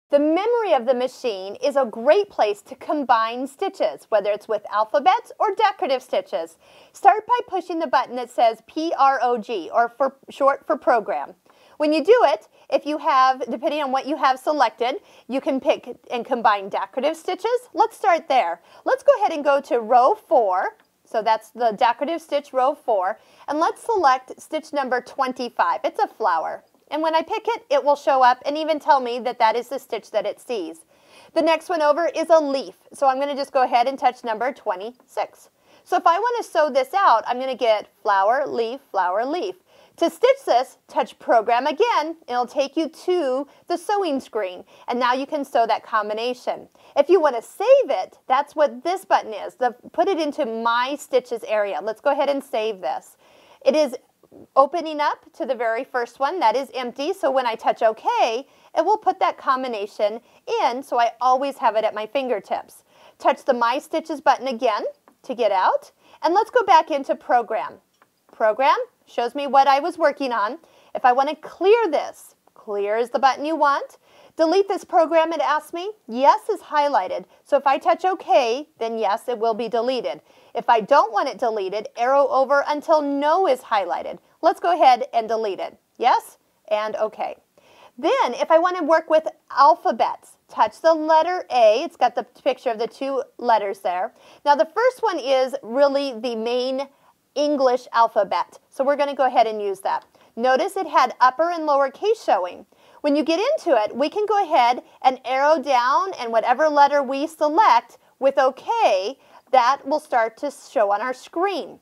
The memory of the machine is a great place to combine stitches, whether it's with alphabets or decorative stitches. Start by pushing the button that says PROG, or for short for program. When you do it, if you have, depending on what you have selected, you can pick and combine decorative stitches. Let's start there. Let's go ahead and go to row 4. So that's the decorative stitch, row 4. And let's select stitch number 25. It's a flower. And when I pick it, it will show up and even tell me that that is the stitch that it sees. The next one over is a leaf. So I'm going to just go ahead and touch number 26. So if I want to sew this out, I'm going to get flower, leaf, flower, leaf. To stitch this, touch program again. It'll take you to the sewing screen. And now you can sew that combination. If you want to save it, that's what this button is. Put it into My Stitches area. Let's go ahead and save this. It is opening up to the very first one. That is empty. So when I touch OK, it will put that combination in, so I always have it at my fingertips. Touch the My Stitches button again to get out. And let's go back into Program. Program shows me what I was working on. If I want to clear this, clear is the button you want. Delete this program, it asks me. Yes is highlighted. So if I touch OK, then yes, it will be deleted. If I don't want it deleted, arrow over until no is highlighted. Let's go ahead and delete it. Yes and OK. Then if I want to work with alphabets, touch the letter A. It's got the picture of the two letters there. Now the first one is really the main English alphabet. So we're going to go ahead and use that. Notice it had upper and lower case showing. When you get into it, we can go ahead and arrow down, and whatever letter we select with OK, that will start to show on our screen.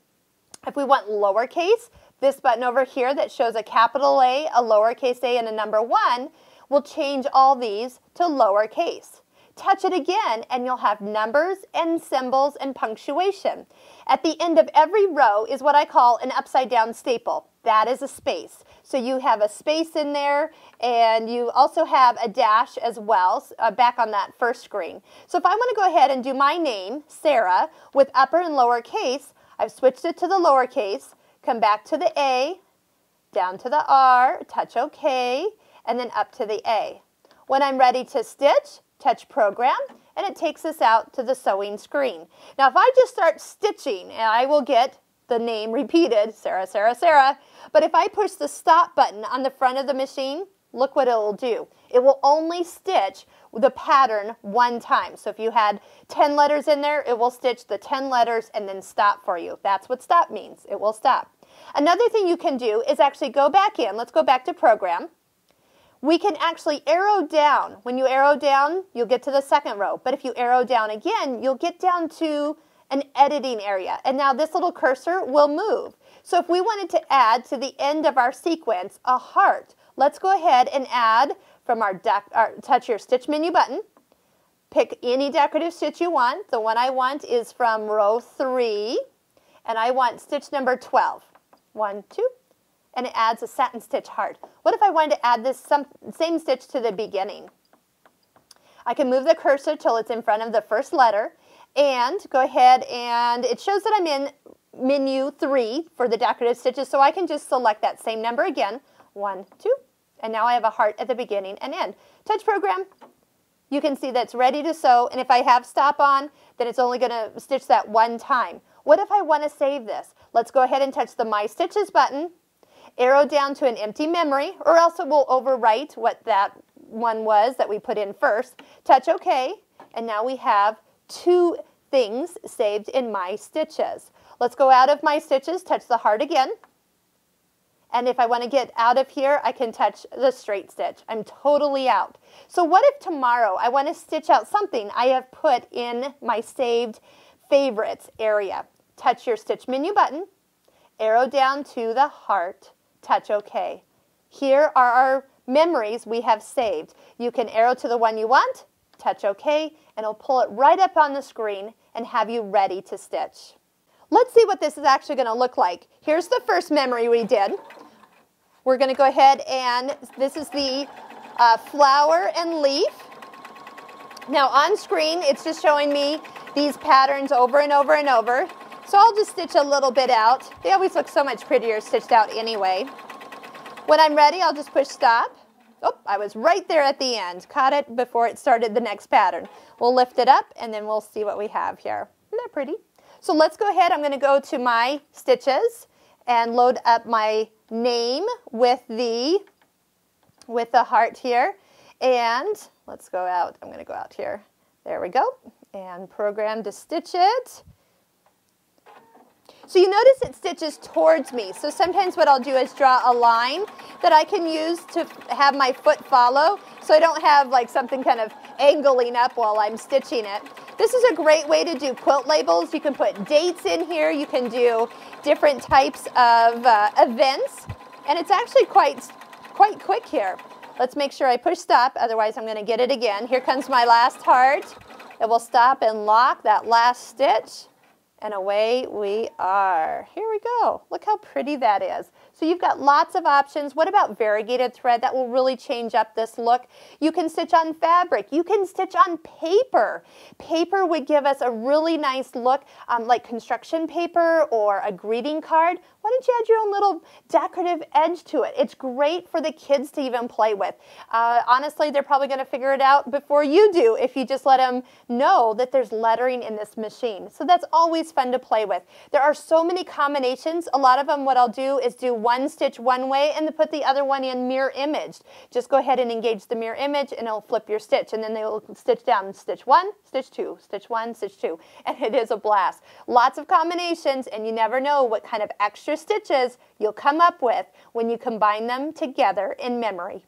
If we want lowercase, this button over here that shows a capital A, a lowercase a, and a number 1 will change all these to lowercase. Touch it again and you'll have numbers and symbols and punctuation. At the end of every row is what I call an upside down staple. That is a space. So you have a space in there, and you also have a dash as well back on that first screen. So if I want to go ahead and do my name, Sarah, with upper and lower case, I've switched it to the lowercase, come back to the A, down to the R, touch OK, and then up to the A. When I'm ready to stitch, touch program, and it takes us out to the sewing screen. Now if I just start stitching, and I will get the name repeated, Sarah, Sarah, Sarah, but if I push the stop button on the front of the machine, look what it will do. It will only stitch the pattern one time. So if you had 10 letters in there, it will stitch the 10 letters and then stop for you. That's what stop means. It will stop. Another thing you can do is actually go back in. Let's go back to program. We can actually arrow down. When you arrow down, you'll get to the second row. But if you arrow down again, you'll get down to an editing area. And now this little cursor will move. So if we wanted to add to the end of our sequence a heart, let's go ahead and add from our touch your stitch menu button. Pick any decorative stitch you want. The one I want is from row 3. And I want stitch number 12. 1, 2. And it adds a satin stitch heart. What if I wanted to add this same stitch to the beginning? I can move the cursor till it's in front of the first letter and go ahead, and it shows that I'm in menu 3 for the decorative stitches, so I can just select that same number again. 1, 2, and now I have a heart at the beginning and end. Touch program. You can see that's ready to sew, and if I have stop on, then it's only going to stitch that one time. What if I want to save this? Let's go ahead and touch the My Stitches button. Arrow down to an empty memory, or else it will overwrite what that one was that we put in first. Touch OK, and now we have 2 things saved in My Stitches. Let's go out of My Stitches, touch the heart again. And if I want to get out of here, I can touch the straight stitch. I'm totally out. So what if tomorrow I want to stitch out something I have put in my saved favorites area? Touch your stitch menu button, arrow down to the heart, touch OK. Here are our memories we have saved. You can arrow to the one you want, touch OK, and it'll pull it right up on the screen and have you ready to stitch. Let's see what this is actually going to look like. Here's the first memory we did. We're going to go ahead, and this is the flower and leaf. Now on screen, it's just showing me these patterns over and over and over. So I'll just stitch a little bit out. They always look so much prettier stitched out anyway. When I'm ready, I'll just push stop, Oh, I was right there at the end. Caught it before it started the next pattern. We'll lift it up and then we'll see what we have here. Isn't that pretty? So let's go ahead. I'm going to go to my stitches and load up my name with the heart here. And let's go out. I'm going to go out here. There we go. And program to stitch it. So you notice it stitches towards me. So sometimes what I'll do is draw a line that I can use to have my foot follow, so I don't have like something kind of angling up while I'm stitching it. This is a great way to do quilt labels. You can put dates in here. You can do different types of events. And it's actually quite quick here. Let's make sure I push stop, otherwise I'm going to get it again. Here comes my last heart. It will stop and lock that last stitch. And away we are. Here we go. Look how pretty that is. So you've got lots of options. What about variegated thread? That will really change up this look. You can stitch on fabric. You can stitch on paper. Paper would give us a really nice look, like construction paper or a greeting card. Why don't you add your own little decorative edge to it? It's great for the kids to even play with. Honestly, they're probably going to figure it out before you do if you just let them know that there's lettering in this machine. So that's always fun to play with. There are so many combinations. A lot of them, what I'll do is do one stitch one way and then put the other one in mirror image. Just go ahead and engage the mirror image and it'll flip your stitch, and then they will stitch down, stitch one, stitch two, stitch one, stitch two, and it is a blast. Lots of combinations, and you never know what kind of extra stitches you'll come up with when you combine them together in memory.